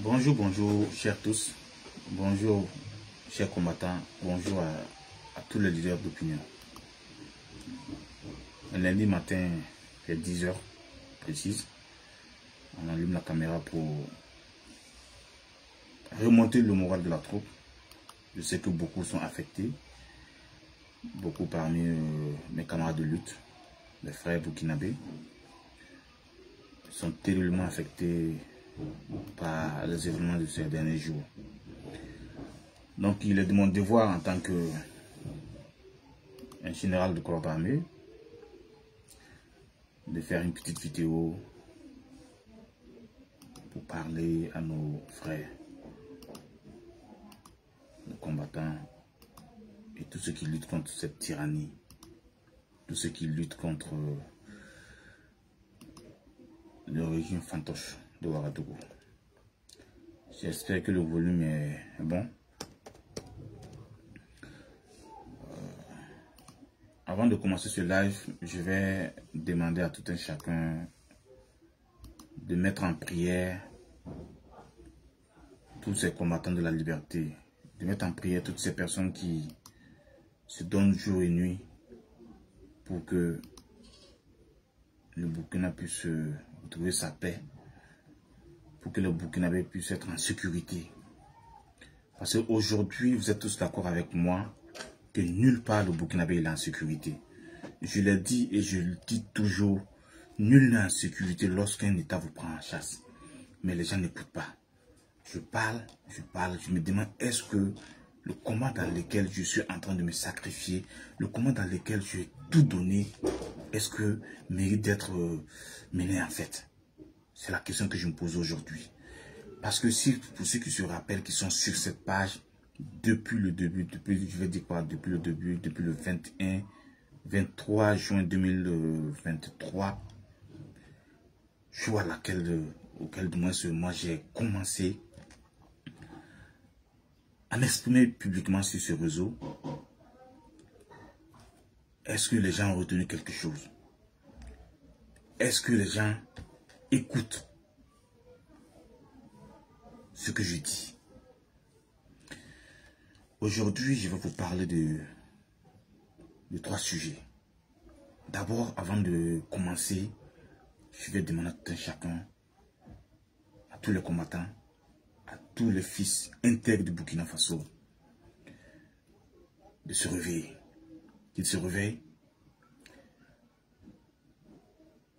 Bonjour chers tous, bonjour chers combattants, bonjour à tous les leaders d'opinion. Un lundi matin, il est 10 h précise, on allume la caméra pour remonter le moral de la troupe. Je sais que beaucoup sont affectés, beaucoup parmi mes camarades de lutte, mes frères burkinabés, sont terriblement affectés par les événements de ces derniers jours. Donc il est de mon devoir en tant que général de corps d'armée de faire une petite vidéo pour parler à nos frères, nos combattants et tous ceux qui luttent contre cette tyrannie, tous ceux qui luttent contre le régime fantoche de Ouagadougou. J'espère que le volume est bon. Avant de commencer ce live, je vais demander à tout un chacun de mettre en prière tous ces combattants de la liberté, de mettre en prière toutes ces personnes qui se donnent jour et nuit pour que le Burkina puisse retrouver sa paix, pour que le Burkinabé puisse être en sécurité. Parce qu'aujourd'hui, vous êtes tous d'accord avec moi que nulle part le Burkinabé est en sécurité. Je l'ai dit et je le dis toujours, nul n'est en sécurité lorsqu'un État vous prend en chasse. Mais les gens n'écoutent pas. Je parle, je me demande est-ce que le combat dans lequel je suis en train de me sacrifier, le combat dans lequel je vais tout donner, est-ce que mérite d'être mené en fait? C'est la question que je me pose aujourd'hui. Parce que si, pour ceux qui se rappellent, qui sont sur cette page, depuis le début, je vais dire quoi, depuis le début, depuis le 23 juin 2023, jour auquel du moins moi j'ai commencé à m'exprimer publiquement sur ce réseau. Est-ce que les gens ont retenu quelque chose? Est-ce que les gens écoutent ce que je dis? Aujourd'hui, je vais vous parler de 3 sujets. D'abord, avant de commencer, je vais demander à tout un chacun, à tous les combattants, à tous les fils intègres du Burkina Faso, de se réveiller. Qu'ils se réveillent,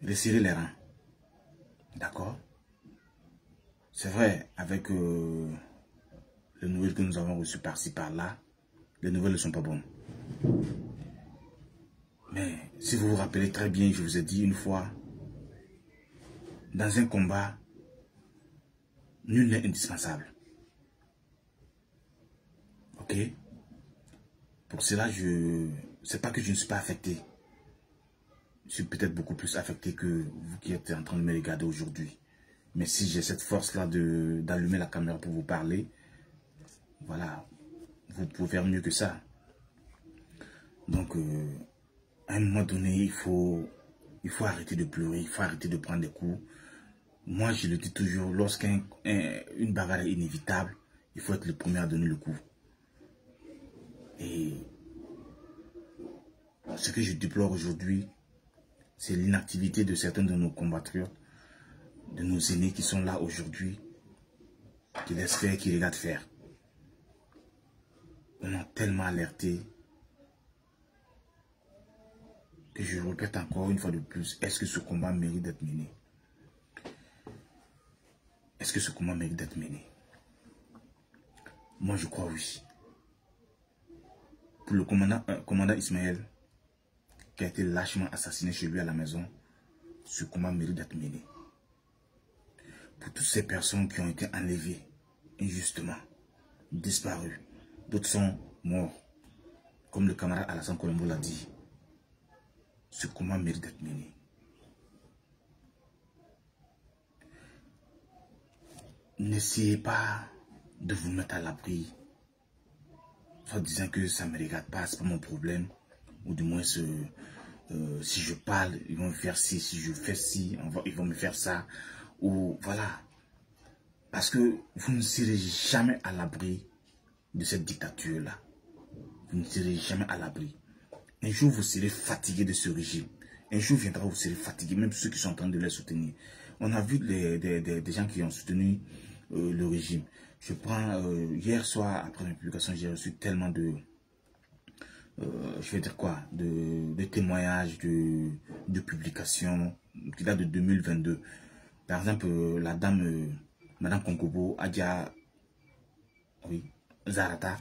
resserrer les rangs. D'accord? C'est vrai, avec les nouvelles que nous avons reçues par-ci, par-là, les nouvelles ne sont pas bonnes. Mais si vous vous rappelez très bien, je vous ai dit une fois, dans un combat, nul n'est indispensable. Ok? Pour cela, c'est pas que je ne suis pas affecté. Je suis peut-être beaucoup plus affecté que vous qui êtes en train de me regarder aujourd'hui. Mais si j'ai cette force-là d'allumer la caméra pour vous parler, voilà, vous pouvez faire mieux que ça. Donc, à un moment donné, il faut arrêter de pleurer, il faut arrêter de prendre des coups. Moi, je le dis toujours, lorsqu'une bagarre est inévitable, il faut être le premier à donner le coup. Et ce que je déplore aujourd'hui, c'est l'inactivité de certains de nos compatriotes, de nos aînés qui sont là aujourd'hui, qui laissent faire, qui regardent faire. On a tellement alerté que je répète encore une fois de plus, est-ce que ce combat mérite d'être mené? Est-ce que ce combat mérite d'être mené? Moi, je crois oui. Pour le commandant Ismaël, qui a été lâchement assassiné chez lui à la maison, ce combat mérite d'être mené. Pour toutes ces personnes qui ont été enlevées injustement, disparues, d'autres sont morts, comme le camarade Alassane Colombo l'a dit, ce combat mérite d'être mené. N'essayez pas de vous mettre à l'abri, soit disant que ça ne me regarde pas, c'est pas mon problème, ou du moins si je parle, ils vont me faire ci, si je fais ci, ils vont me faire ça, ou voilà. Parce que vous ne serez jamais à l'abri de cette dictature-là. Vous ne serez jamais à l'abri. Un jour, vous serez fatigué de ce régime. Un jour viendra où vous serez fatigué, même ceux qui sont en train de les soutenir. On a vu des gens qui ont soutenu le régime. Je prends, hier soir, après mes publications, j'ai reçu tellement de, je vais dire quoi, de témoignages, de publications qui datent de 2022. Par exemple, la dame, Madame Konkobo, Adja, oui, Zarata,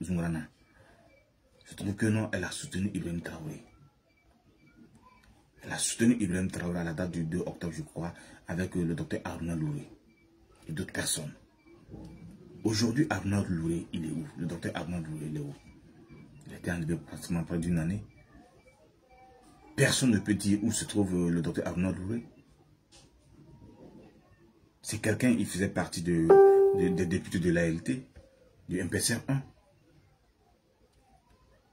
Zungrana. Je trouve que non, elle a soutenu Ibrahim Traoré. Elle a soutenu Ibrahim Traoré à la date du 2 octobre, je crois, avec le docteur Arnaud Louré et d'autres personnes. Aujourd'hui, Arnaud Louré, il est où? Le docteur Arnaud Louré, il est où? Il a été enlevé pratiquement près d'une année. Personne ne peut dire où se trouve le docteur Arnaud Louré. C'est quelqu'un, il faisait partie des députés de l'ALT, du MPCR 1.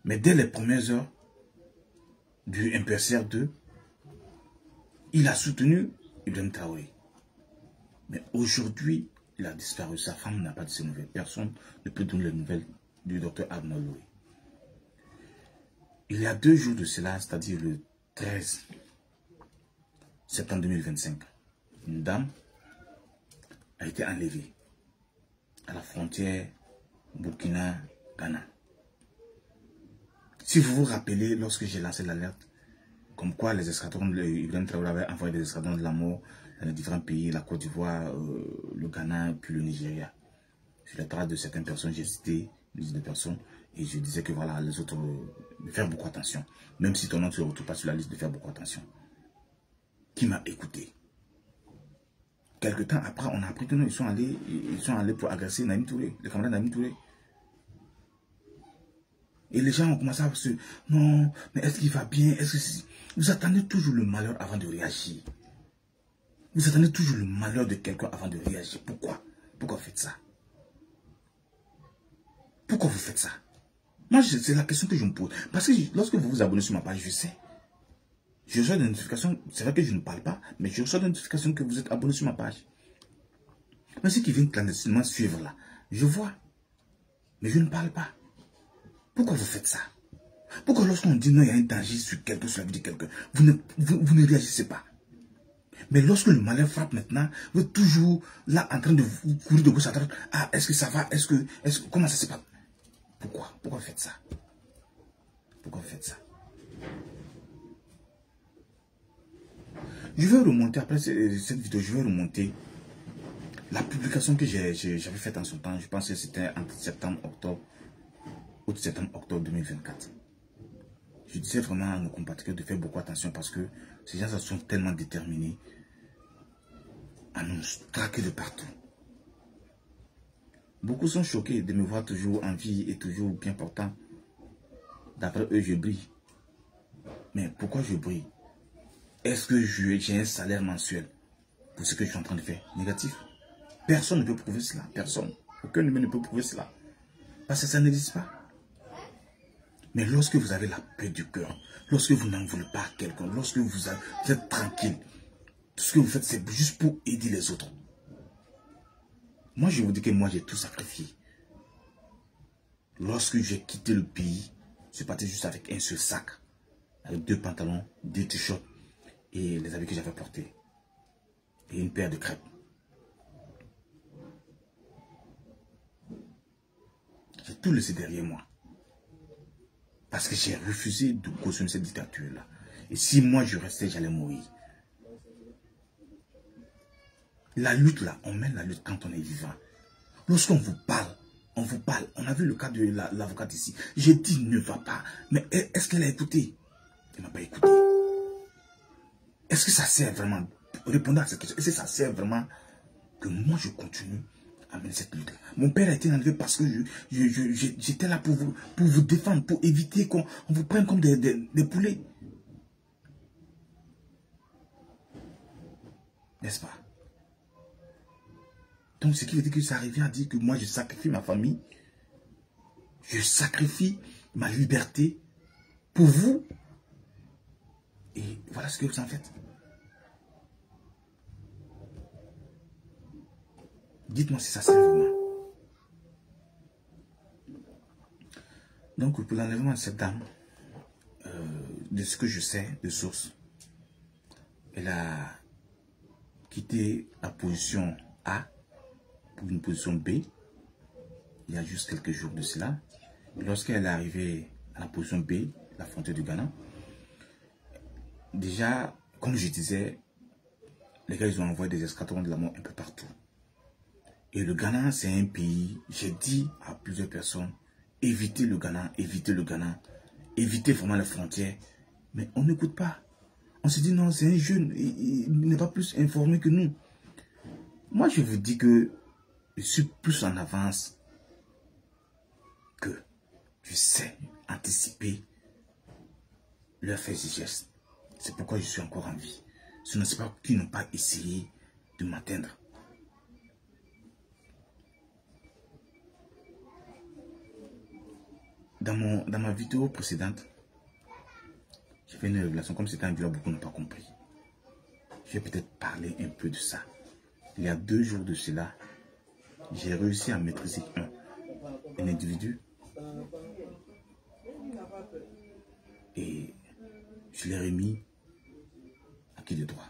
Mais dès les premières heures du MPCR 2, il a soutenu Ibrahim Traoré. Mais aujourd'hui, il a disparu. Sa femme n'a pas de ses nouvelles. Personne ne peut donner les nouvelles du docteur Arnaud Louré. Il y a 2 jours de cela, c'est-à-dire le 13 septembre 2025, une dame a été enlevée à la frontière Burkina-Ghana. Si vous vous rappelez, lorsque j'ai lancé l'alerte, comme quoi les escadrons, Ibrahim Traoré avait envoyé des escadrons de la mort dans les différents pays, la Côte d'Ivoire, le Ghana, puis le Nigeria. Sur la trace de certaines personnes, j'ai cité une liste de personnes et je disais que voilà, les autres, de faire beaucoup attention. Même si ton nom ne se retrouve pas sur la liste, de faire beaucoup attention. Qui m'a écouté? Quelque temps après, on a appris que non, ils sont allés pour agresser Naïm Touré, les camarades Naïm Touré. Et les gens ont commencé à se... Non, mais est-ce qu'il va bien? Est-ce que vous attendez toujours le malheur avant de réagir. Vous attendez toujours le malheur de quelqu'un avant de réagir. Pourquoi? Pourquoi vous faites ça? Pourquoi vous faites ça? Moi, c'est la question que je me pose. Parce que lorsque vous vous abonnez sur ma page, je sais. Je reçois des notifications. C'est vrai que je ne parle pas, mais je reçois des notifications que vous êtes abonné sur ma page. Mais ceux qui viennent clandestinement suivre là, je vois. Mais je ne parle pas. Pourquoi vous faites ça? Pourquoi lorsqu'on dit non, il y a un danger sur quelqu'un, sur la vie de quelqu'un, vous ne réagissez pas? Mais lorsque le malheur frappe maintenant, vous êtes toujours là en train de vous courir de gauche à droite. Ah, est-ce que ça va? Comment ça se passe? Pourquoi? Pourquoi vous faites ça? Pourquoi vous faites ça? Je vais remonter, après cette vidéo, je vais remonter la publication que j'avais faite en son temps. Je pense que c'était entre septembre-octobre, août-septembre-octobre 2024. Je disais vraiment à nos compatriotes de faire beaucoup attention parce que ces gens sont tellement déterminés à nous traquer de partout. Beaucoup sont choqués de me voir toujours en vie et toujours bien portant. D'après eux, je brille. Mais pourquoi je brille? Est-ce que j'ai un salaire mensuel pour ce que je suis en train de faire? Négatif. Personne ne peut prouver cela. Personne. Aucun humain ne peut prouver cela. Parce que ça n'existe pas. Mais lorsque vous avez la paix du cœur, lorsque vous n'en voulez pas à quelqu'un, lorsque vous êtes tranquille, tout ce que vous faites, c'est juste pour aider les autres. Moi, je vous dis que moi, j'ai tout sacrifié. Lorsque j'ai quitté le pays, je suis parti juste avec un seul sac, avec 2 pantalons, 2 t-shirts et les habits que j'avais portés. Et une paire de crêpes. J'ai tout laissé derrière moi. Parce que j'ai refusé de cautionner cette dictature-là. Et si moi je restais, j'allais mourir. La lutte là, on mène la lutte quand on est vivant. Lorsqu'on vous parle, on vous parle. On a vu le cas de l'avocate ici. J'ai dit ne va pas. Mais est-ce qu'elle a écouté? Elle n'a pas écouté. Est-ce que ça sert vraiment? Répondez à cette question. Est-ce que ça sert vraiment que moi je continue à mener cette lutte? Mon père a été enlevé parce que j'étais là pour vous défendre, pour éviter qu'on vous prenne comme des poulets. N'est-ce pas? Donc ce qui veut dire que ça revient à dire que moi je sacrifie ma famille, je sacrifie ma liberté pour vous. Et voilà ce que vous en faites. Dites-moi si ça sert vraiment. Donc, pour l'enlèvement de cette dame, de ce que je sais de source, elle a quitté la position A pour une position B, il y a juste quelques jours de cela. Lorsqu'elle est arrivée à la position B, la frontière du Ghana, déjà, comme je disais, les gars, ils ont envoyé des escadrons de la mort un peu partout. Et le Ghana, c'est un pays, j'ai dit à plusieurs personnes, évitez le Ghana, évitez vraiment les frontières. Mais on n'écoute pas. On se dit non, c'est un jeune, il n'est pas plus informé que nous. Moi, je vous dis que je suis plus en avance que je sais anticiper leurs faits et gestes. C'est pourquoi je suis encore en vie. Ce n'est pas qu'ils n'ont pas essayé de m'atteindre. Dans ma vidéo précédente, j'ai fait une révélation comme c'était un vlog, beaucoup n'ont pas compris. Je vais peut-être parler un peu de ça. Il y a 2 jours de cela, j'ai réussi à maîtriser un individu et je l'ai remis à qui de droit.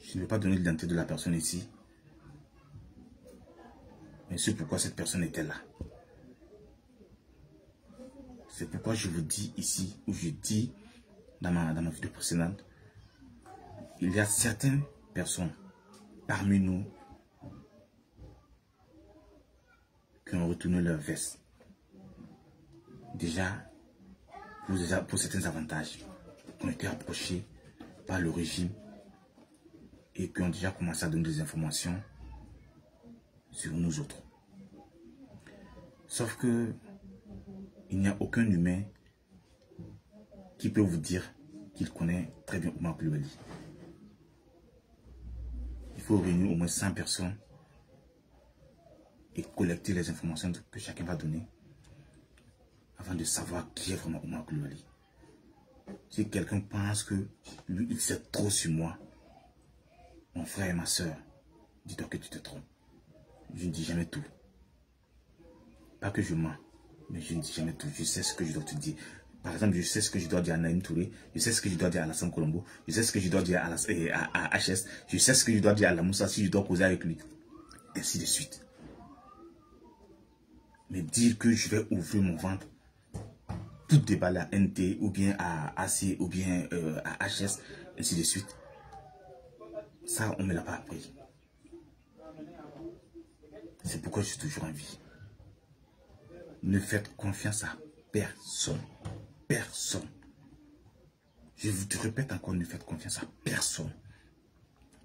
Je ne vais pas donner l'identité de la personne ici, mais c'est pourquoi cette personne était là. C'est pourquoi je vous dis ici, ou je dis dans ma vidéo précédente, il y a certaines personnes parmi nous qui ont retourné leur veste. Déjà, pour certains avantages, qui ont été approchés par le régime et qui ont déjà commencé à donner des informations sur nous autres. Sauf que il n'y a aucun humain qui peut vous dire qu'il connaît très bien Oumar Coulibaly. Il faut réunir au moins 100 personnes et collecter les informations que chacun va donner avant de savoir qui est vraiment Oumar Coulibaly. Si quelqu'un pense que lui, il sait trop sur moi, mon frère et ma soeur, dis-toi que tu te trompes. Je ne dis jamais tout. Pas que je mens, mais je ne dis jamais tout. Je sais ce que je dois te dire. Par exemple, je sais ce que je dois dire à Naïm Touré, je sais ce que je dois dire à Alassane Colombo, je sais ce que je dois dire à HS, je sais ce que je dois dire à la Moussa si je dois causer avec lui. Ainsi de suite. Mais dire que je vais ouvrir mon ventre, tout débat à NT, ou bien à AC, ou bien à HS, ainsi de suite, ça, on ne me l'a pas appris. C'est pourquoi je suis toujours en vie. Ne faites confiance à personne. Personne. Je vous répète encore, ne faites confiance à personne.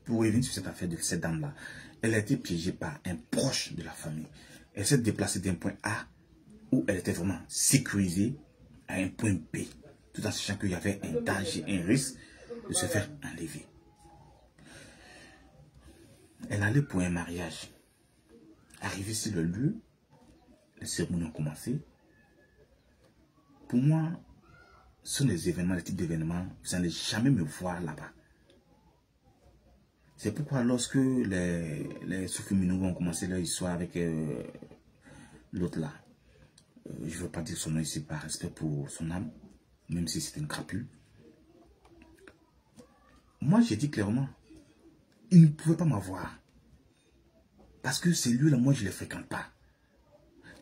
Pour revenir sur cette affaire de cette dame-là, elle a été piégée par un proche de la famille. Elle s'est déplacée d'un point A, où elle était vraiment sécurisée, à un point B, tout en sachant qu'il y avait un danger, un risque de se faire enlever. Elle allait pour un mariage. Arrivée sur le lieu, les cérémonies ont commencé. Pour moi, ce sont des événements, des types d'événements, vous n'allez jamais me voir là-bas. C'est pourquoi lorsque les Soufouminous ont commencé leur histoire avec l'autre là, je ne veux pas dire son nom ici par respect pour son âme, même si c'est une crapule. Moi, j'ai dit clairement, il ne pouvait pas m'avoir. Parce que ces lieux-là, moi, je ne les fréquente pas.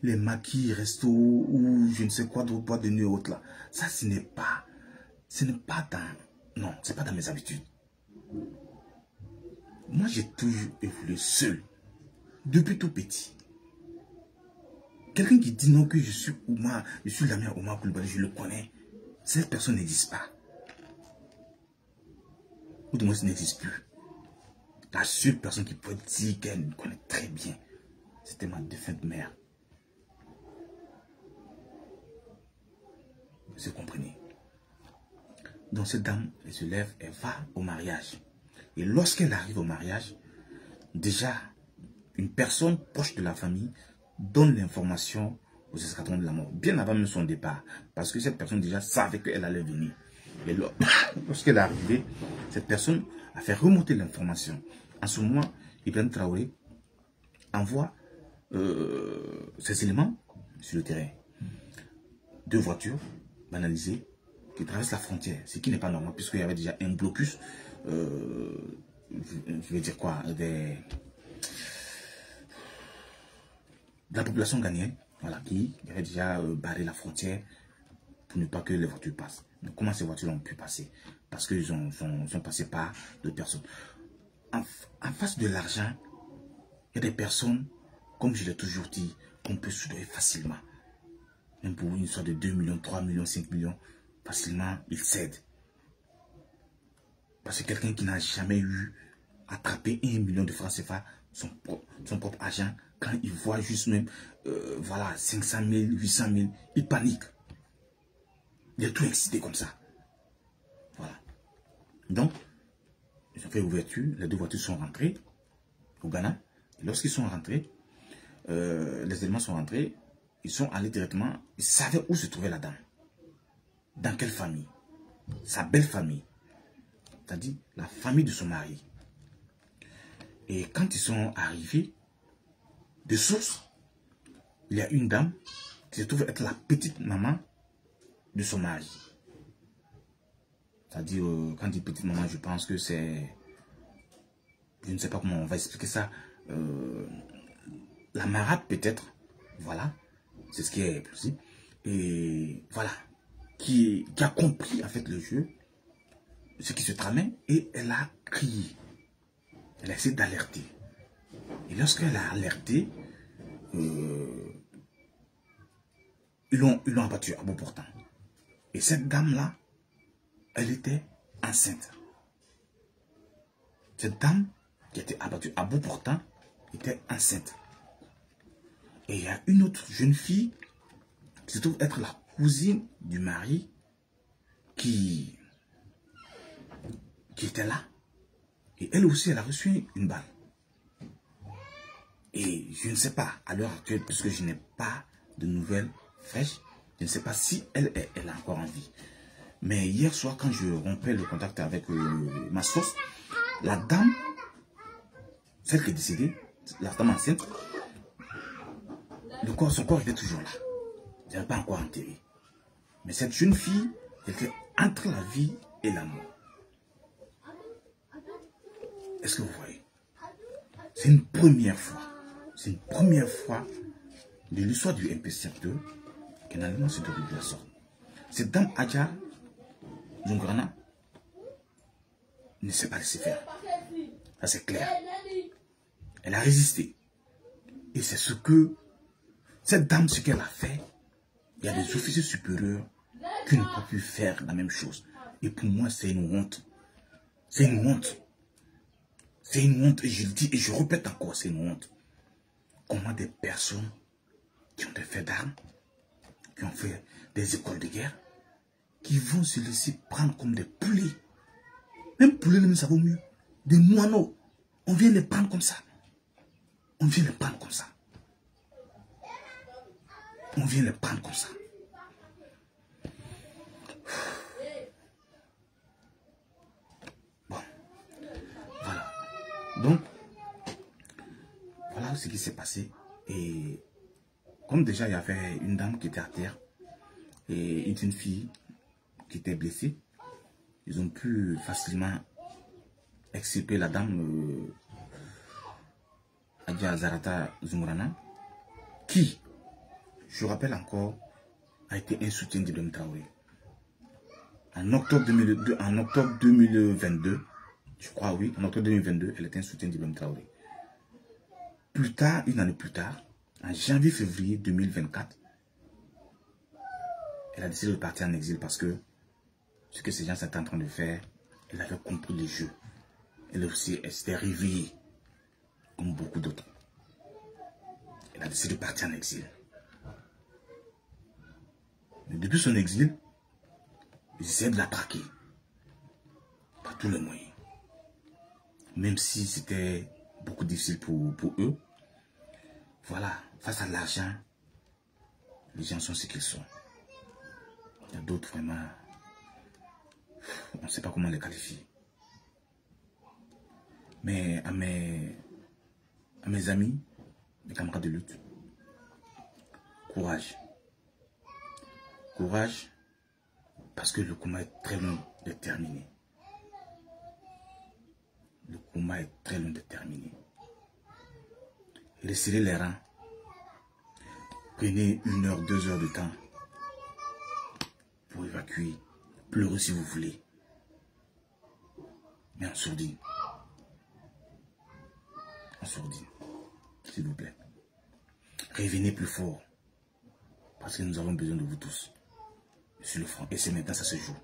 Les maquis, restos, ou je ne sais quoi d'autre, boîte de nuit et autres là. Ça, ce n'est pas dans... Non, ce n'est pas dans mes habitudes. Moi, j'ai toujours évolué seul. Depuis tout petit. Quelqu'un qui dit non que je suis Oumar, je suis l'ami à Oumar Coulibaly, je le connais. Cette personne n'existe pas. Ou du moins, ça n'existe plus. La seule personne qui peut dire qu'elle me connaît très bien, c'était ma défunte mère. Vous comprenez? Donc cette dame, elle se lève, elle va au mariage. Et lorsqu'elle arrive au mariage, déjà, une personne proche de la famille donne l'information aux escadrons de la mort, bien avant même son départ. Parce que cette personne déjà savait qu'elle allait venir. Et lorsqu'elle est arrivée, cette personne à faire remonter l'information. En ce moment, Ibrahim Traoré envoie ces éléments sur le terrain. 2 voitures banalisées qui traversent la frontière, ce qui n'est pas normal puisqu'il y avait déjà un blocus, je vais dire quoi, de la population ghanéenne, voilà, qui avait déjà barré la frontière pour ne pas que les voitures passent. Mais comment ces voitures ont pu passer? Parce qu'ils sont passés par d'autres personnes. En face de l'argent, il y a des personnes, comme je l'ai toujours dit, qu'on peut soudoyer facilement. Même pour une histoire de 2 millions, 3 millions, 5 millions, facilement, ils cèdent. Parce que quelqu'un qui n'a jamais eu attrapé 1 million de francs CFA, son propre argent, quand il voit juste même, voilà, 500 000, 800 000, il panique. Il est tout excité comme ça. Voilà. Donc, ils ont fait ouverture, les 2 voitures sont rentrées au Ghana. Et lorsqu'ils sont rentrés, les éléments sont rentrés, ils sont allés directement, ils savaient où se trouvait la dame. Dans quelle famille? Sa belle famille. C'est-à-dire la famille de son mari. Et quand ils sont arrivés, de source, il y a une dame qui se trouve être la petite maman de son mari. C'est-à-dire, quand je dis petite maman, je pense que c'est... Je ne sais pas comment on va expliquer ça. La marade peut-être. Voilà. C'est ce qui est possible. Et voilà. Qui a compris en fait le jeu. Ce qui se tramait. Et elle a crié. Elle a essayé d'alerter. Et lorsqu'elle a alerté, ils l'ont abattu à bout portant. Et cette dame-là, elle était enceinte. Cette dame qui a été abattue à bout portant était enceinte. Et il y a une autre jeune fille qui se trouve être la cousine du mari qui était là. Et elle aussi, elle a reçu une balle. Et je ne sais pas, à l'heure actuelle, puisque je n'ai pas de nouvelles fraîches, je ne sais pas si elle est encore en vie. Mais hier soir, quand je rompais le contact avec ma source, la dame, celle qui est décédée, la dame enceinte, son corps était toujours là. Je n'avais pas encore enterré. Mais cette jeune fille, elle était entre la vie et la mort. Est-ce que vous voyez? C'est une première fois. C'est une première fois de l'histoire du MPCR2 qu'un événement se déroule de la sorte. Cette dame Adja Zongrana ne s'est pas laissé faire. Ça c'est clair. Elle a résisté. Et c'est ce que cette dame, ce qu'elle a fait, il y a des officiers supérieurs qui n'ont pas pu faire la même chose. Et pour moi, c'est une honte. C'est une honte. C'est une honte. Et je le dis et je répète encore, c'est une honte. Comment des personnes qui ont des faits d'armes, qui ont fait des écoles de guerre, qui vont se laisser prendre comme des poulets. Même poulets, ça vaut mieux. Des moineaux. On vient les prendre comme ça. On vient les prendre comme ça. On vient les prendre comme ça. Bon. Voilà. Donc, voilà ce qui s'est passé. Et comme déjà il y avait une dame qui était à terre et une jeune fille qui était blessée, ils ont pu facilement extirper la dame Adja Zarata Zumurana, qui, je rappelle encore, a été un soutien d'Ibrahim Traoré. En octobre 2022, je crois oui, en octobre 2022, elle était un soutien d'Ibrahim Traoré. Plus tard, une année plus tard, en janvier-février 2024, elle a décidé de partir en exil parce que ce que ces gens étaient en train de faire, elle avait compris le jeu. Elle aussi, elle s'était réveillée, comme beaucoup d'autres. Elle a décidé de partir en exil. Mais depuis son exil, ils essaient de la traquer. Par tous les moyens. Même si c'était beaucoup difficile pour eux. Voilà, face à l'argent, les gens sont ce qu'ils sont. Il y a d'autres vraiment, on ne sait pas comment les qualifier. Mais à mes amis, mes camarades de lutte, courage. Courage, parce que le combat est très long de terminer. Le combat est très long de terminer. Resserrez les rangs. Prenez 1 heure, 2 heures de temps pour évacuer. Pleurez si vous voulez. Mais en sourdine. En sourdine. S'il vous plaît. Revenez plus fort. Parce que nous avons besoin de vous tous. Sur le front. Et c'est maintenant, ça se joue.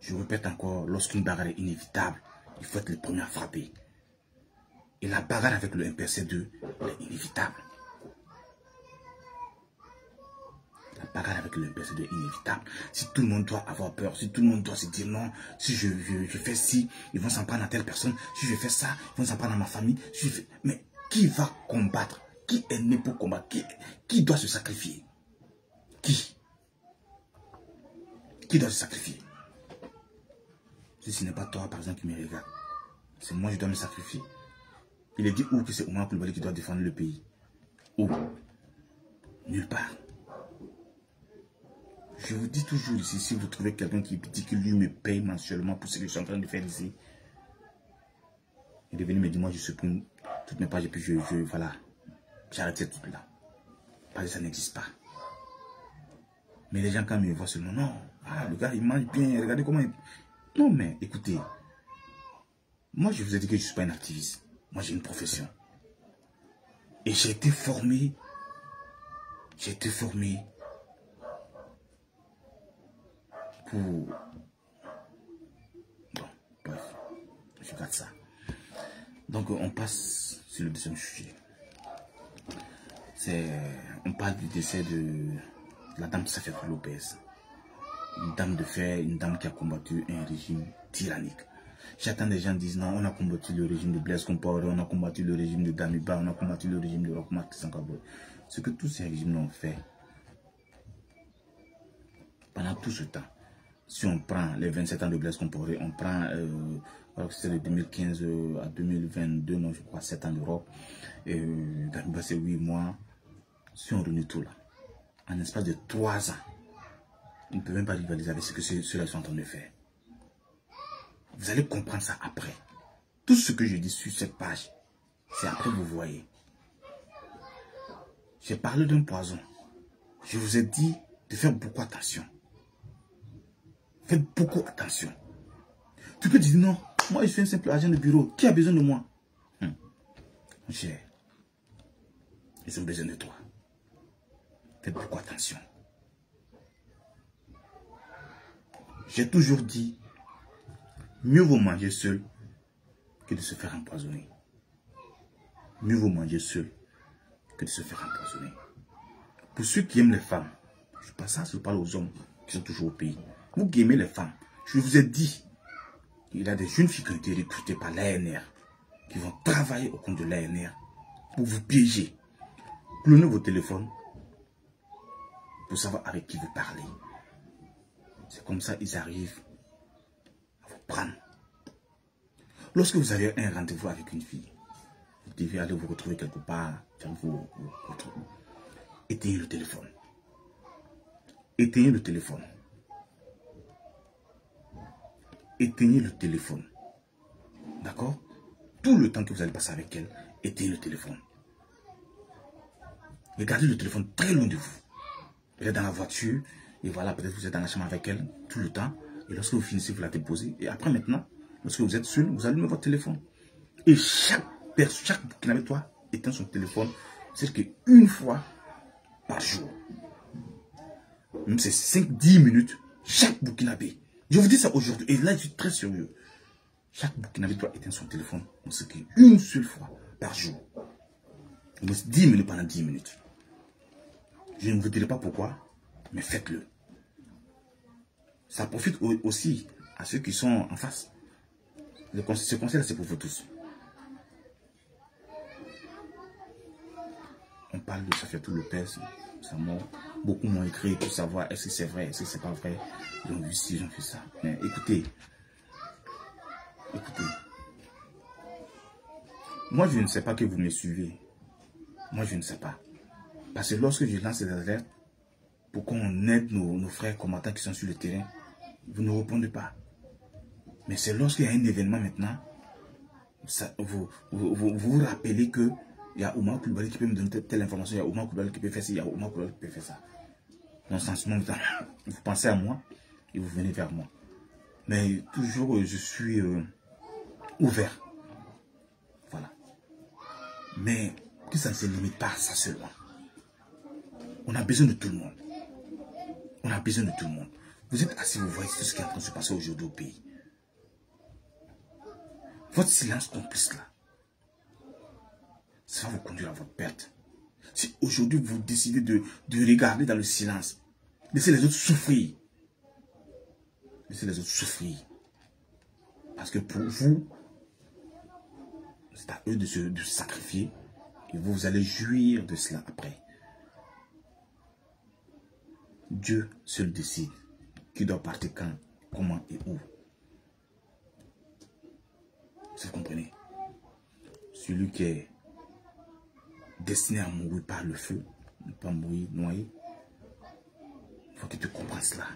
Je répète encore, lorsqu'une bagarre est inévitable, il faut être le premier à frapper. Et la bagarre avec le MPC2 est inévitable. La bagarre avec le MPC2 est inévitable. Si tout le monde doit avoir peur, si tout le monde doit se dire non, si je fais ci, ils vont s'en prendre à telle personne. Si je fais ça, ils vont s'en prendre à ma famille. Si je fais... Mais qui va combattre? Qui est né pour combattre? Qui doit se sacrifier? Qui doit se sacrifier? Si ce n'est pas toi, par exemple, qui me regarde, c'est moi qui dois me sacrifier. Il est dit où que c'est Oumar Coulibaly qui doit défendre le pays? Où? Nulle part. Je vous dis toujours ici, si vous trouvez quelqu'un qui dit que lui me paye mensuellement pour ce que je suis en train de faire ici, il est venu me dire, moi je supprime toutes mes pages et puis voilà, j'ai arrêté tout là. Parce que ça n'existe pas. Mais les gens quand ils me voient seulement, non, ah, le gars il mange bien, regardez comment il... Non mais écoutez, moi je vous ai dit que je ne suis pas un activiste. Moi j'ai une profession. Et j'ai été formé pour... Bon, bref, je garde ça. Donc on passe sur le deuxième sujet. On parle du décès de la dame Safiatou Lopez. Une dame de fer, une dame qui a combattu un régime tyrannique. J'attends des gens qui disent non, on a combattu le régime de Blaise Compaoré, on a combattu le régime de Damiba, on a combattu le régime de Roch Marc Christian-Kabore. Ce que tous ces régimes ont fait pendant tout ce temps. Si on prend les 27 ans de Blaise Compaoré, on prend, c'est de 2015 à 2022, non, je crois, 7 ans d'Europe, Damiba c'est 8 mois. Si on réunit tout là, en espace de 3 ans, on ne peut même pas rivaliser avec ce que ceux-là sont en train de faire. Vous allez comprendre ça après. Tout ce que je dis sur cette page, c'est après que vous voyez. J'ai parlé d'un poison. Je vous ai dit de faire beaucoup attention. Faites beaucoup attention. Tu peux dire non, moi je suis un simple agent de bureau. Qui a besoin de moi? Mon cher, ils ont besoin de toi. Faites beaucoup attention. J'ai toujours dit, mieux vaut manger seul que de se faire empoisonner. Mieux vaut manger seul que de se faire empoisonner. Pour ceux qui aiment les femmes, je passe ça, je parle aux hommes qui sont toujours au pays. Vous qui aimez les femmes, je vous ai dit, il y a des jeunes filles qui ont été recrutées par l'ANR, qui vont travailler au compte de l'ANR pour vous piéger. Clonez vos téléphones pour savoir avec qui vous parlez. C'est comme ça qu'ils arrivent à vous prendre. Lorsque vous avez un rendez-vous avec une fille, vous devez aller vous retrouver quelque part, éteignez le téléphone. Éteignez le téléphone. Éteignez le téléphone. D'accord? Tout le temps que vous allez passer avec elle, éteignez le téléphone. Regardez le téléphone très loin de vous. Vous êtes dans la voiture, et voilà, peut-être vous êtes dans la chambre avec elle tout le temps. Et lorsque vous finissez, vous la déposez. Et après maintenant, lorsque vous êtes seul, vous allumez votre téléphone. Et chaque Burkinabé toi éteint son téléphone, c'est qu'une fois par jour. Même c'est 5-10 minutes, chaque Burkinabé. Je vous dis ça aujourd'hui, et là je suis très sérieux. Chaque Burkinabé doit éteindre son téléphone, c'est qu'une seule fois par jour. 10 minutes pendant 10 minutes. Je ne vous dirai pas pourquoi, mais faites-le. Ça profite aussi à ceux qui sont en face. Ce conseil-là, c'est pour vous tous. On parle de Safiatou Lopez, sa mort. Beaucoup m'ont écrit pour savoir est-ce que c'est vrai, est-ce que c'est pas vrai. Ils ont vu ci, ils ont fait ça. Mais écoutez. Moi, je ne sais pas que vous me suivez. Moi, je ne sais pas. Parce que lorsque je lance des alertes pour qu'on aide nos frères combattants qui sont sur le terrain, vous ne répondez pas. Mais c'est lorsqu'il y a un événement maintenant, vous rappelez que il y a Oumar Coulibaly qui peut me donner telle information, il y a Oumar Coulibaly qui peut faire ça, il y a Oumar Coulibaly qui peut faire ça. Dans ce sens, vous pensez à moi et vous venez vers moi. Mais toujours, je suis ouvert. Voilà. Mais que ça ne se limite pas à ça seulement. On a besoin de tout le monde. On a besoin de tout le monde. Vous êtes assis, vous voyez tout ce qui est en train de se passer aujourd'hui au pays. Votre silence complice là, ça va vous conduire à votre perte. Si aujourd'hui vous décidez de regarder dans le silence, laissez les autres souffrir. Laissez les autres souffrir. Parce que pour vous, c'est à eux de se sacrifier et vous allez jouir de cela après. Dieu seul décide qui doit partir quand, comment et où. Vous comprenez? Celui qui est destiné à mourir par le feu, ne pas mourir noyé. Il faut que tu comprennes cela.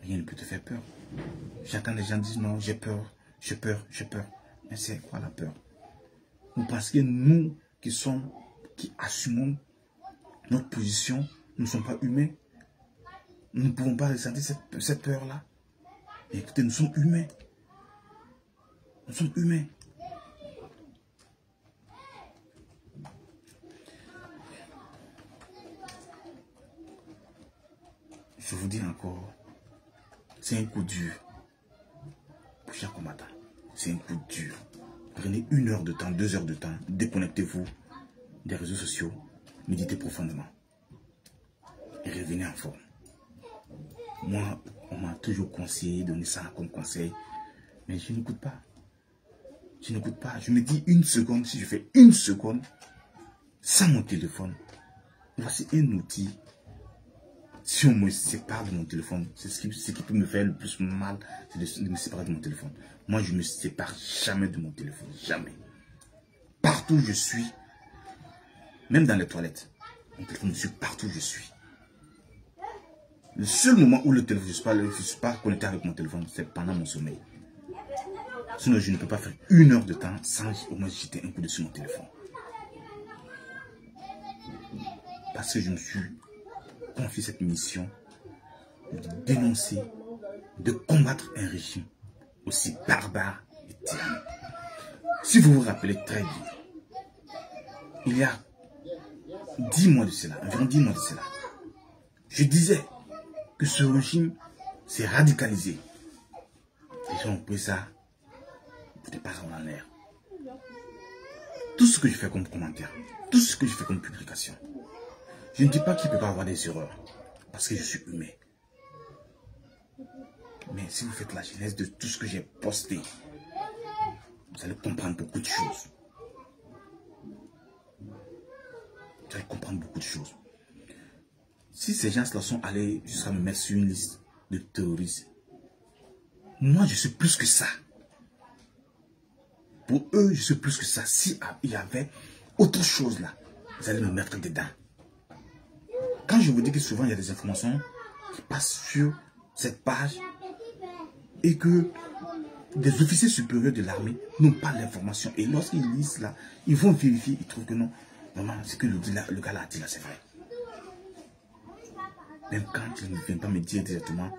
Rien ne peut te faire peur. J'entends les gens dire non, j'ai peur, j'ai peur, j'ai peur. Mais c'est quoi la peur? Vous pensez que nous qui assumons notre position, nous ne sommes pas humains? Nous ne pouvons pas ressentir cette peur-là. Écoutez, nous sommes humains. Nous sommes humains. Je vous dis encore, c'est un coup dur pour chaque combattant. C'est un coup dur. Prenez 1 heure de temps, 2 heures de temps, déconnectez-vous des réseaux sociaux, méditez profondément et revenez en forme. Moi, on m'a toujours conseillé, donné ça comme conseil, mais je n'écoute pas. Je n'écoute pas. Je me dis 1 seconde, si je fais 1 seconde sans mon téléphone, voici un outil. Si on me sépare de mon téléphone, c'est ce qui peut me faire le plus mal, c'est de me séparer de mon téléphone. Moi, je ne me sépare jamais de mon téléphone. Jamais. Partout où je suis, même dans les toilettes, mon téléphone me suit partout où je suis. Le seul moment où le téléphone, je ne suis pas connecté avec mon téléphone, c'est pendant mon sommeil. Sinon, je ne peux pas faire 1 heure de temps sans au moins jeter un coup dessus mon téléphone. Parce que je me suis confié cette mission de dénoncer, de combattre un régime aussi barbare et tyrannique. Si vous vous rappelez très bien, il y a 10 mois de cela, environ 10 mois de cela, je disais que ce régime s'est radicalisé. Les gens ont pris ça pour des paroles en l'air. Tout ce que je fais comme commentaire, tout ce que je fais comme publication, je ne dis pas qu'il ne peut pas avoir des erreurs, parce que je suis humain. Mais si vous faites la genèse de tout ce que j'ai posté, vous allez comprendre beaucoup de choses. Vous allez comprendre beaucoup de choses. Si ces gens-là sont allés jusqu'à me mettre sur une liste de terroristes, moi je suis plus que ça. Pour eux, je suis plus que ça. S'il y avait autre chose là, vous allez me mettre dedans. Quand je vous dis que souvent il y a des informations qui passent sur cette page et que des officiers supérieurs de l'armée n'ont pas l'information. Et lorsqu'ils lisent là, ils vont vérifier, ils trouvent que non, vraiment, ce que le gars là a dit là, c'est vrai. Même quand ils ne viennent pas me dire directement,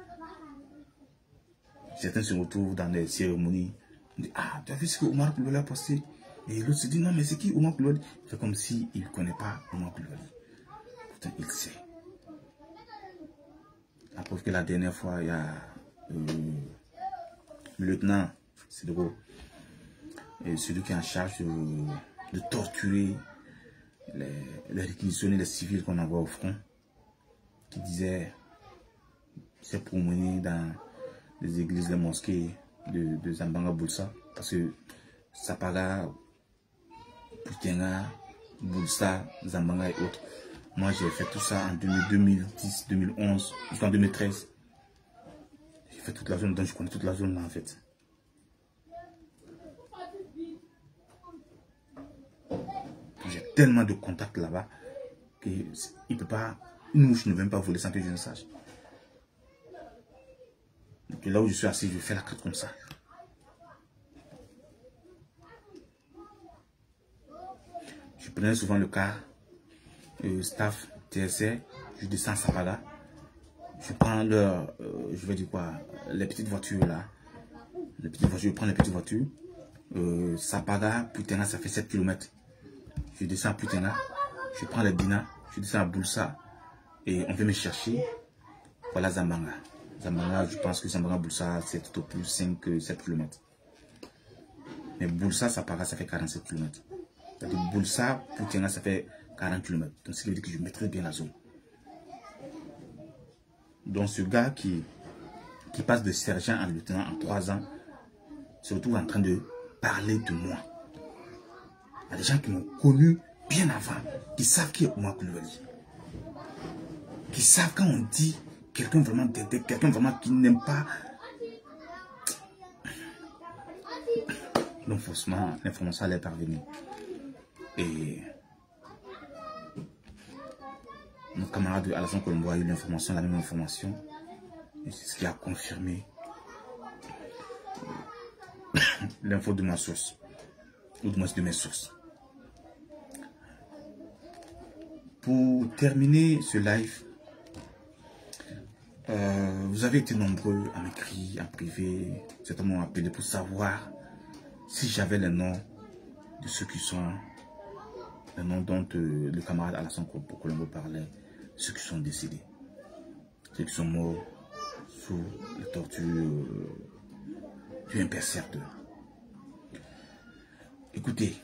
certains se retrouvent dans des cérémonies, on dit, ah, tu as vu ce que Oumar Coulibaly a posté? Et l'autre se dit, non, mais c'est qui Oumar Coulibaly? C'est comme s'il ne connaît pas Oumar Coulibaly. Pourtant, il sait. La preuve que la dernière fois, il y a le lieutenant, c'est drôle, et celui qui est en charge de torturer les réquisitionnés, les civils qu'on envoie au front, qui disait, c'est pour mener dans les églises, les mosquées de Zambanga Boulsa, parce que Sapaga, Putenga, Boulsa, Zambanga et autres. Moi, j'ai fait tout ça en 2010, 2011, jusqu'en 2013. J'ai fait toute la zone, donc je connais toute la zone là en fait. tellement de contacts là-bas qu'il ne peut pas, une mouche ne vient pas voler sans que je ne sache. Donc là où je suis assis, je fais la carte comme ça. Je prenais souvent le car, staff, TSR, je descends à Sappada. Je prends leur, je vais dire quoi, les petites voitures là. Les petites voitures, je prends les petites voitures. Sappada, Putena, ça fait 7 km. Je descends à Putena, je prends les Dina, je descends à Boulsa et on vient me chercher. Voilà Zambanga. Zambanga, je pense que Zambanga, Boulsa, c'est tout au plus 5-7 km. Mais Boulsa, Sappada, ça fait 47 km. C'est-à-dire Boulsa, Putena, ça fait 40 km. Donc, ce qui veut dire que je maîtrise bien la zone. Donc, ce gars qui passe de sergent à lieutenant en 3 ans, se retrouve en train de parler de moi. Il y a des gens qui m'ont connu bien avant, qui savent qui est Oumar Coulibaly. Qui savent quand on dit quelqu'un vraiment d'aider, quelqu'un vraiment qui n'aime pas. Donc, forcément, l'information allait parvenir. Et mon camarade Alassane Colombo a eu l'information, la même information. Et c'est ce qui a confirmé l'info de ma source, ou du moins de mes sources. Pour terminer ce live, vous avez été nombreux à m'écrire en privé, certainement appelé pour savoir si j'avais les noms de ceux qui sont, les noms dont le camarade Alassane Colombo parlait, ceux qui sont décédés, ceux qui sont morts sous les tortures du impercepteur. Écoutez,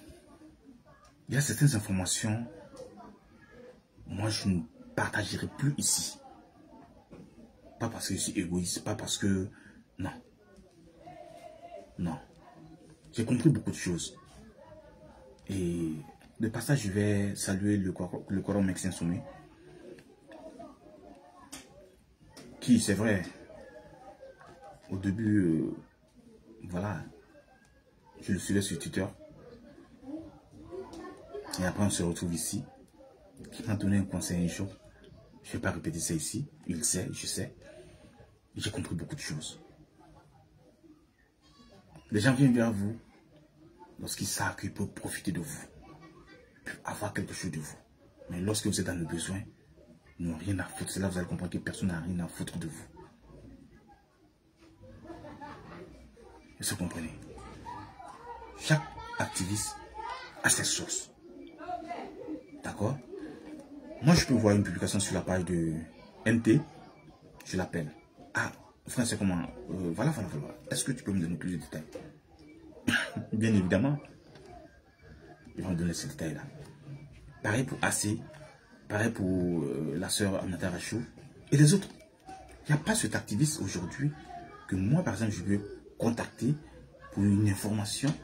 il y a certaines informations, moi je ne partagerai plus ici. Pas parce que je suis égoïste, pas parce que... Non. Non. J'ai compris beaucoup de choses. Et de passage, je vais saluer le Coran Maxime Sommet. Qui, c'est vrai, au début, voilà, je le suivais sur Twitter. Et après, on se retrouve ici. Qui m'a donné un conseil un jour. Je ne vais pas répéter ça ici. Il sait, je sais. J'ai compris beaucoup de choses. Les gens viennent vers vous lorsqu'ils savent qu'ils peuvent profiter de vous. Ils peuvent avoir quelque chose de vous. Mais lorsque vous êtes dans le besoin, ils n'ont rien à foutre. C'est là que vous allez comprendre que personne n'a rien à foutre de vous. Vous comprenez? Chaque activiste a ses sources. D'accord? Moi, je peux voir une publication sur la page de NT. Je l'appelle. Ah, frère, c'est comment? Voilà. Est-ce que tu peux me donner plus de détails? Bien évidemment. Ils vont me donner ces détails-là. Pareil pour AC. Pareil pour la sœur Aminata Rachou. Et les autres. Il n'y a pas cet activiste aujourd'hui que moi, par exemple, je veux contacter pour une information.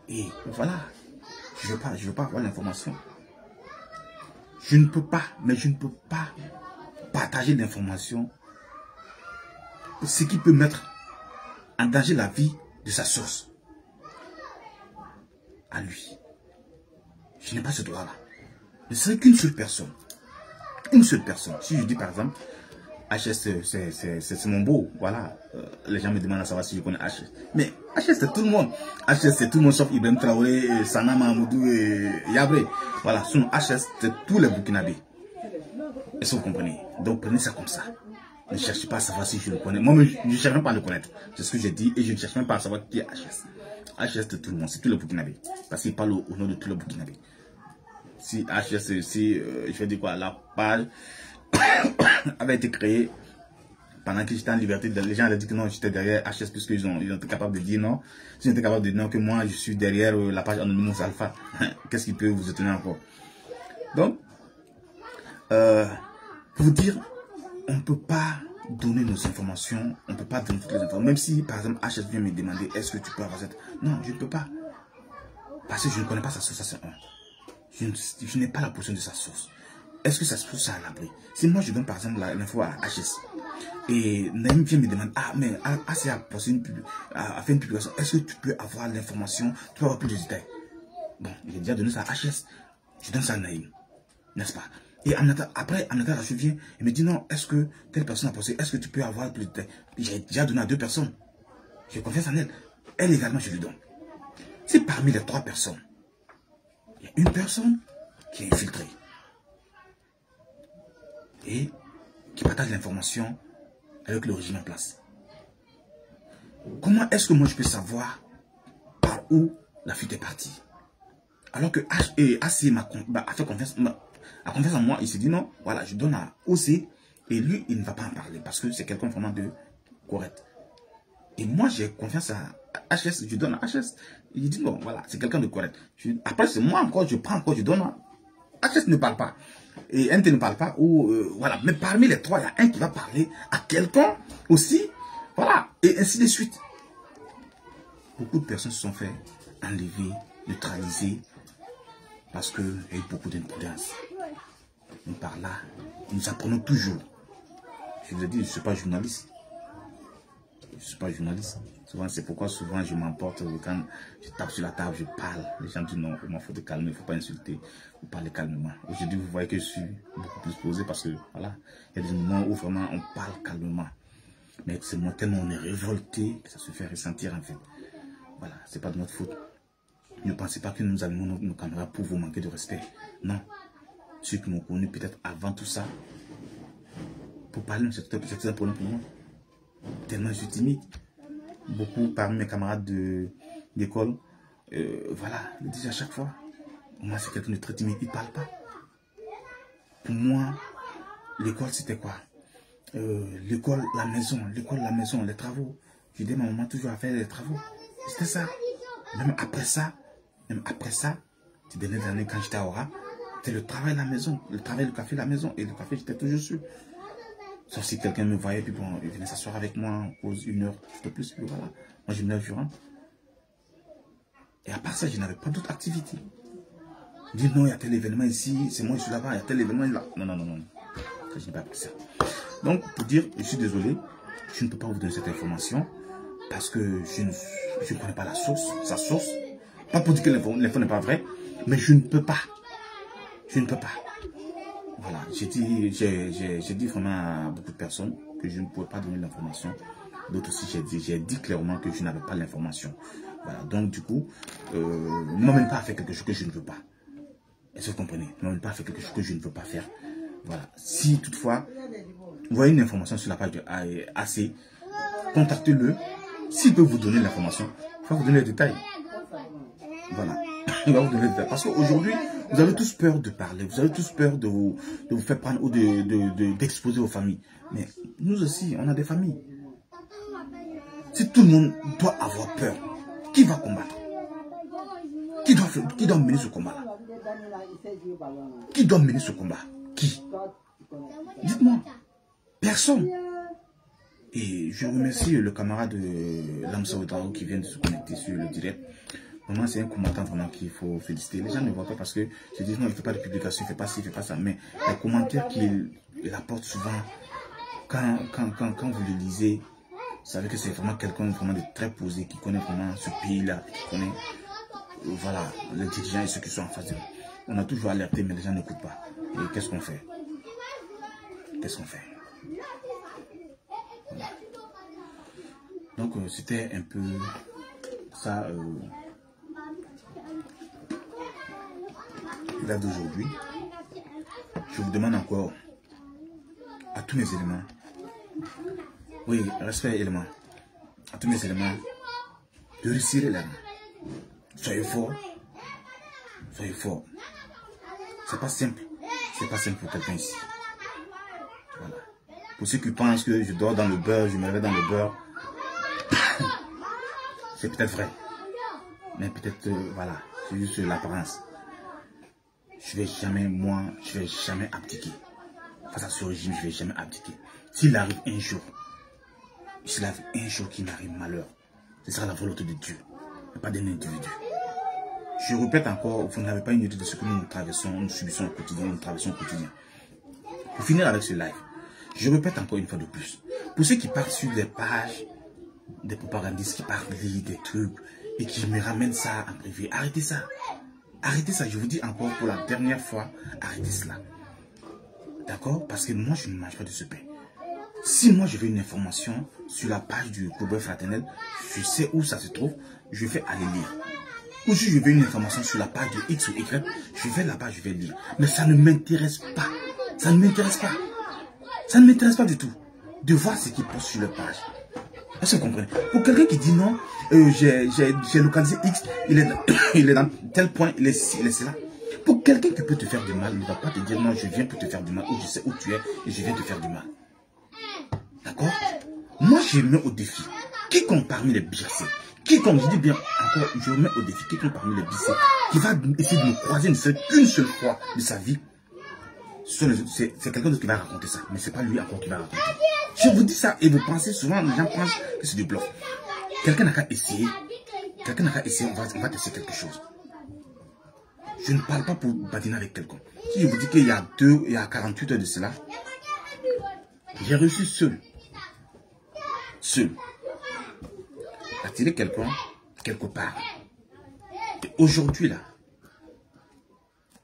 Et voilà. Je veux pas avoir l'information. Je ne peux pas, mais je ne peux pas partager l'information. Ce qui peut mettre en danger la vie de sa source. À lui. Je n'ai pas ce droit-là. Ne serait qu'une seule personne. Une seule personne. Si je dis par exemple, HS c'est mon beau, voilà. Les gens me demandent à savoir si je connais HS. Mais HS c'est tout le monde. HS c'est tout le monde sauf Ibrahim Traoré, Sana Mahmoudou et Yabré. Voilà, son HS c'est tous les Burkinabés. Est-ce que vous comprenez? Donc prenez ça comme ça. Ne cherchez pas à savoir si je le connais. Moi, je ne cherche même pas à le connaître. C'est ce que j'ai dit et je ne cherche même pas à savoir qui est HS. HS de tout le monde, c'est tous les Burkinabés. Parce qu'il parle au nom de tous les Burkinabés. Si HS, je vais dire quoi, la page avait été créée pendant que j'étais en liberté. Les gens allaient dire que non, j'étais derrière HS puisqu'ils ont été capables de dire non. S'ils étaient capables de dire non, que moi je suis derrière la page Anonymous Alpha. Qu'est-ce qui peut vous étonner encore? Donc, pour vous dire, on ne peut pas donner nos informations, on ne peut pas donner toutes les informations. Même si, par exemple, HS vient me demander, est-ce que tu peux avoir cette... Non, je ne peux pas. Parce que je ne connais pas sa source, ça c'est un. Je n'ai pas la position de sa source. Est-ce que sa source est à l'abri? Si moi je donne par exemple l'info à HS, et Naïm vient me demander, ah mais AC a fait une publication, est-ce que tu peux avoir l'information, tu peux avoir plus de détails? Bon, il a déjà donné ça à HS. Je donne ça à Naïm. N'est-ce pas? Et après, Aminata Rachou vient et me dit non, est-ce que telle personne a posé, est-ce que tu peux avoir plus de temps? J'ai déjà donné à 2 personnes. Je confiance en elle. Elle également, je lui donne. Si parmi les 3 personnes, il y a une personne qui est infiltrée et qui partage l'information avec le régime en place, comment est-ce que moi je peux savoir par où la fuite est partie? Alors que AC a fait confiance, a confiance en moi, il s'est dit non, voilà, je donne à OC et lui, il ne va pas en parler parce que c'est quelqu'un vraiment de correct. Et moi, j'ai confiance à HS, je donne à HS. Il dit non, voilà, c'est quelqu'un de correct. Après, c'est moi encore, je prends encore, je donne à HS ne parle pas. Et NT ne parle pas, ou voilà. Mais parmi les 3, il y a un qui va parler à quelqu'un aussi, voilà, et ainsi de suite. Beaucoup de personnes se sont fait enlever, neutraliser, parce qu'il y a eu beaucoup d'imprudence. Mais par là, nous apprenons toujours. Je vous ai dit, je ne suis pas journaliste. Je ne suis pas journaliste. Souvent, c'est pourquoi souvent je m'emporte quand je tape sur la table, je parle. Les gens disent non, il faut te calmer, il ne faut pas insulter, il faut parler calmement. Aujourd'hui, vous voyez que je suis beaucoup plus posé parce que voilà, il y a des moments où vraiment on parle calmement. Mais c'est moi tellement on est révolté que ça se fait ressentir en fait. Voilà, c'est pas de notre faute. Ne pensez pas que nous allumons nos caméras pour vous manquer de respect. Non. Ceux qui m'ont connu peut-être avant tout ça, pour parler, c'est un problème pour moi. Tellement je suis timide. Beaucoup parmi mes camarades d'école, voilà, le disent à chaque fois. Moi, c'est quelqu'un de très timide, il ne parle pas. Pour moi, l'école, c'était quoi? L'école, la maison, les travaux. Je dis à ma maman toujours à faire les travaux. C'était ça. Même après ça, ces dernières années, quand j'étais à Aura, c'était le travail à la maison, le travail, le café à la maison. Et le café, j'étais toujours sûr. Sauf si quelqu'un me voyait, puis bon, il venait s'asseoir avec moi, on pose 1 heure, de plus, puis voilà. Moi, je me lève, je rentre. Et à part ça, je n'avais pas d'autre activité. Dire non, il y a tel événement ici, c'est moi, je suis là-bas, il y a tel événement là. Non, non, non, non. Ça, je n'ai pas appris ça. Donc, pour dire, je suis désolé, je ne peux pas vous donner cette information parce que je ne connais pas la source, sa source. Pas pour dire que l'info n'est pas vrai, mais je ne peux pas. Je ne peux pas. Voilà, j'ai dit vraiment à beaucoup de personnes que je ne pouvais pas donner l'information. D'autres aussi, j'ai dit clairement que je n'avais pas l'information. Voilà, donc du coup, ne m'emmène pas à faire quelque chose que je ne veux pas. Est-ce que vous comprenez? Ne m'emmène pas à faire quelque chose que je ne veux pas faire. Voilà, si toutefois, vous voyez une information sur la page de AC, contactez-le. S'il peut vous donner l'information, il va vous donner les détails. Voilà, il va vous donner les détails. Parce qu'aujourd'hui, vous avez tous peur de parler, vous avez tous peur de vous faire prendre ou d'exposer vos familles. Mais nous aussi, on a des familles. Si tout le monde doit avoir peur, qui va combattre? Qui doit mener ce combat-là? Qui doit mener ce combat? Qui? Dites-moi. Personne. Et je remercie le camarade Lamsa Ouedraogo qui vient de se connecter sur le direct. Vraiment, c'est un commentaire vraiment qu'il faut féliciter. Les gens ne voient pas parce que je dis non, il ne fait pas de publication, il ne fait pas ci, il ne fait pas ça. Mais les commentaires qu'il apporte souvent, quand vous les lisez, vous savez que c'est vraiment quelqu'un vraiment de très posé, qui connaît vraiment ce pays-là, qui connaît voilà, les dirigeants et ceux qui sont en face de nous. On a toujours alerté, mais les gens n'écoutent pas. Et qu'est-ce qu'on fait? Qu'est-ce qu'on fait? Voilà. Donc, c'était un peu ça. Là d'aujourd'hui, je vous demande encore à tous mes éléments, oui, respect éléments, à tous mes éléments, de retirer la main. Soyez forts, soyez forts. C'est pas simple pour quelqu'un ici. Voilà. Pour ceux qui pensent que je dors dans le beurre, je me réveille dans le beurre, c'est peut-être vrai, mais peut-être voilà, c'est juste l'apparence. Je vais jamais abdiquer. Face à ce régime, je vais jamais abdiquer. S'il arrive un jour qu'il m'arrive malheur, ce sera la volonté de Dieu, mais pas d'un individu. Je répète encore, vous n'avez pas une idée de ce que nous traversons, nous subissons au quotidien, nous traversons au quotidien. Pour finir avec ce live, je répète encore une fois de plus. Pour ceux qui partent sur des pages, des propagandistes qui parlent des trucs et qui me ramènent ça en privé, arrêtez ça. Arrêtez ça, je vous dis encore pour la dernière fois, arrêtez cela. D'accord? Parce que moi, je ne mange pas de ce pain. Si moi, je veux une information sur la page du Courbevoie Fraternel, je sais où ça se trouve, je vais aller lire. Ou si je veux une information sur la page de X ou Y, je vais là-bas, je vais lire. Mais ça ne m'intéresse pas. Ça ne m'intéresse pas. Ça ne m'intéresse pas du tout de voir ce qui poste sur leur page. Est-ce que vous comprenez? Pour quelqu'un qui dit non, j'ai localisé X, il est dans tel point, il est cela. Pour quelqu'un qui peut te faire du mal, il ne va pas te dire non, je viens pour te faire du mal, ou je sais où tu es et je viens te faire du mal. D'accord? Moi, je mets au défi quiconque parmi les biassés, quiconque, je dis bien encore, je mets au défi quiconque parmi les biassés qui va essayer de me croiser ne serait qu'une seule fois de sa vie. C'est quelqu'un d'autre qui va raconter ça, mais ce n'est pas lui encore qui va raconter. Je vous dis ça et vous pensez souvent, les gens pensent que c'est du bluff. Quelqu'un n'a qu'à essayer. Quelqu'un n'a qu'à essayer, on va tester quelque chose. Je ne parle pas pour badiner avec quelqu'un. Si je vous dis qu'il y a 48 heures de cela, j'ai reçu seul, attirer quelqu'un quelque part. Et aujourd'hui là,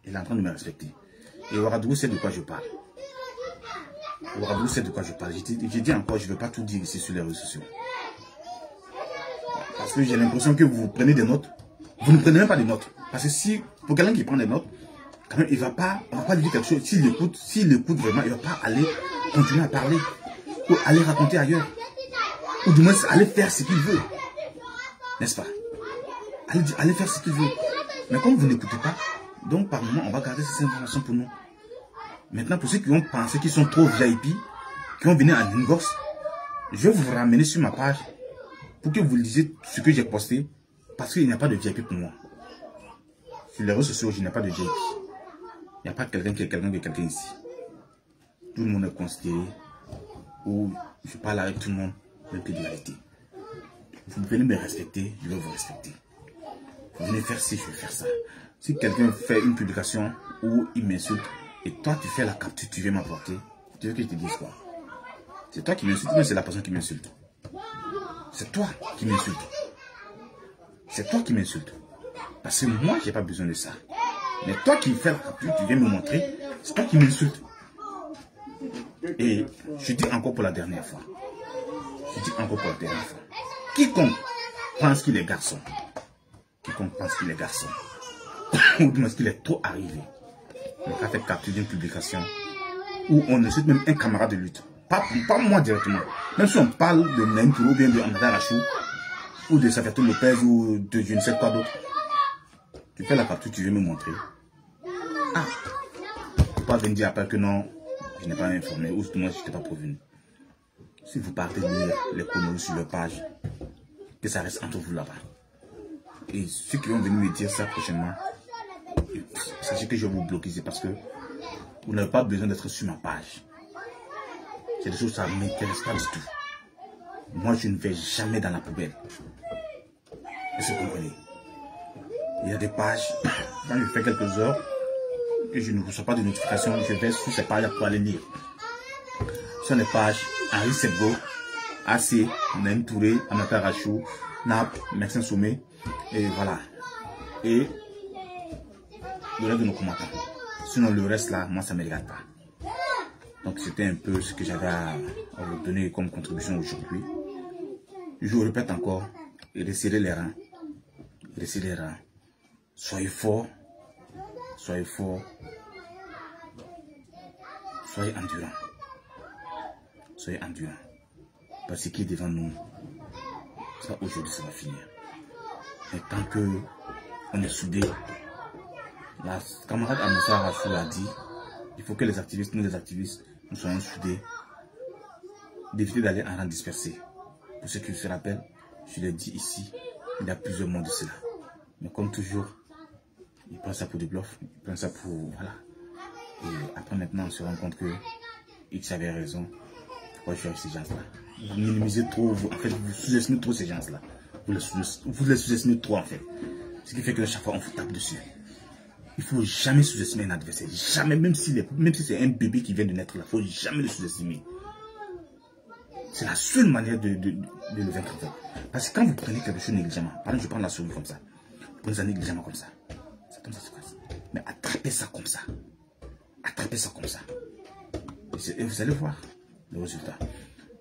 il est en train de me respecter. Et Ouagadougou sait de quoi je parle. Ouagadougou sait de quoi je parle. J'ai dit encore, je ne veux pas tout dire ici sur les réseaux sociaux. Parce que j'ai l'impression que vous prenez des notes. Vous ne prenez même pas des notes. Parce que si, pour quelqu'un qui prend des notes, quand même, on ne va pas dire quelque chose. S'il écoute vraiment, il ne va pas aller continuer à parler. Ou aller raconter ailleurs. Ou du moins aller faire ce qu'il veut. N'est-ce pas? Aller faire ce qu'il veut. Mais comme vous n'écoutez pas, donc par moment, on va garder ces informations pour nous. Maintenant, pour ceux qui ont pensé qu'ils sont trop VIP, qui ont venu en inbox, je vais vous ramener sur ma page pour que vous lisiez ce que j'ai posté, parce qu'il n'y a pas de VIP pour moi. Sur les réseaux sociaux, je n'ai pas de VIP. Il n'y a pas quelqu'un qui est quelqu'un ici. Tout le monde est considéré, ou je parle avec tout le monde, même que de vérité. Vous venez me respecter, je vais vous respecter. Vous venez faire ci, je vais faire ça. Si quelqu'un fait une publication où il m'insulte, et toi tu fais la capture, tu viens m'apporter, tu veux que je te dise quoi? C'est toi qui m'insulte, mais c'est la personne qui m'insulte. C'est toi qui m'insulte. C'est toi qui m'insulte. Parce que moi, j'ai pas besoin de ça. Mais toi qui fais la capture, tu viens me montrer, c'est toi qui m'insulte. Et je dis encore pour la dernière fois. Je dis encore pour la dernière fois. Quiconque pense qu'il est garçon, ou du moins qu'il est trop arrivé, on a fait capture d'une publication où on insulte même un camarade de lutte. Pas moi directement. Même si on parle de Naïm Touré ou bien de Amada Rachou, ou de Safiatou Lopez, ou de je ne sais quoi d'autre. Tu fais la capture, tu veux me montrer. Ah, faut pas venir dire après que non, je n'ai pas informé, ou du moins je n'étais pas prévenu. Si vous partez lire les chronologies sur leur page, que ça reste entre vous là-bas. Et ceux qui vont venir me dire ça prochainement, sachez que je vais vous bloquer, c'est parce que vous n'avez pas besoin d'être sur ma page. C'est des choses, ça ne m'intéresse pas du tout. Moi, je ne vais jamais dans la poubelle. Est-ce que vous comprenez? Il y a des pages, quand je fais quelques heures, que je ne reçois pas de notification, je vais sur ces pages pour aller lire. Ce sont les pages Henri Sebo, AC, Naïm Touré, Amata Rachou, Nap, Maxime Sommet, et voilà. Et le reste de nos commentaires. Sinon, le reste là, moi, ça ne me regarde pas. Donc, c'était un peu ce que j'avais à vous donner comme contribution aujourd'hui. Je vous répète encore, resserrez les rangs. Resserrez les rangs. Soyez forts. Soyez forts. Soyez endurants. Soyez endurants. Parce que ce qui est devant nous, ça aujourd'hui, ça va finir. Et tant que on est soudés, la camarade Amoussa Rachou a dit, il faut que les activistes, nous soyons soudés, d'éviter d'aller en rang dispersé. Pour ceux qui se rappellent, je l'ai dit ici, il y a plusieurs mois de cela. Mais comme toujours, ils prennent ça pour des bluffs, ils prennent ça pour... Voilà. Et après maintenant, on se rend compte que X avait raison. Pourquoi je suis avec ces gens-là? Vous minimisez trop, en fait, vous sous-estimez trop ces gens-là. Vous les sous-estimez trop en fait. Ce qui fait que à chaque fois, on vous tape dessus. Il ne faut jamais sous-estimer un adversaire. Jamais, même si c'est un bébé qui vient de naître là, il ne faut jamais le sous-estimer. C'est la seule manière de le vaincre. Parce que quand vous prenez quelque chose négligemment, par exemple, je prends la souris comme ça. Vous prenez ça négligemment comme ça. comme ça se passe. Mais attrapez ça comme ça. Attrapez ça comme ça. Et vous allez voir le résultat.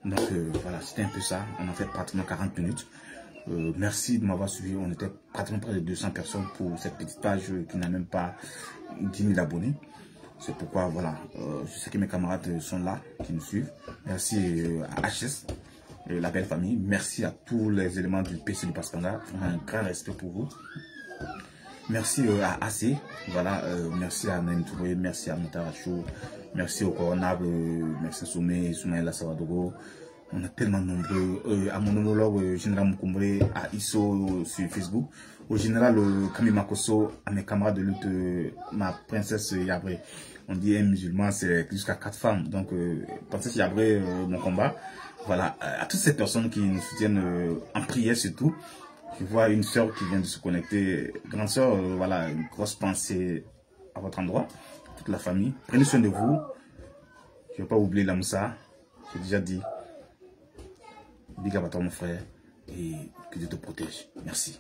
Donc voilà, c'était un peu ça. On a fait pratiquement 40 minutes. Merci de m'avoir suivi. On était pratiquement près de 200 personnes pour cette petite page qui n'a même pas 10 000 abonnés. C'est pourquoi, voilà, je sais que mes camarades sont là, qui nous suivent. Merci à HS, la belle famille. Merci à tous les éléments du PC du Paskanga. Un grand respect pour vous. Merci à AC, voilà, merci à Naïm Touré, merci à Mitaracho, merci au Coronable, merci à Soumé, Soumaïla Sawadoro. On est tellement nombreux. À mon homologue général Mukumbre, à ISO sur Facebook, au général Kami Makoso, à mes camarades de lutte, ma princesse Yabré. On dit un musulman, c'est jusqu'à 4 femmes. Donc, princesse Yabré, mon combat. Voilà, à toutes ces personnes qui nous soutiennent en prière surtout. Je vois une soeur qui vient de se connecter. Grande soeur, voilà, une grosse pensée à votre endroit, toute la famille. Prenez soin de vous. Je ne vais pas oublier la Moussa. J'ai déjà dit. Big up à toi mon frère. Et que Dieu te protège. Merci.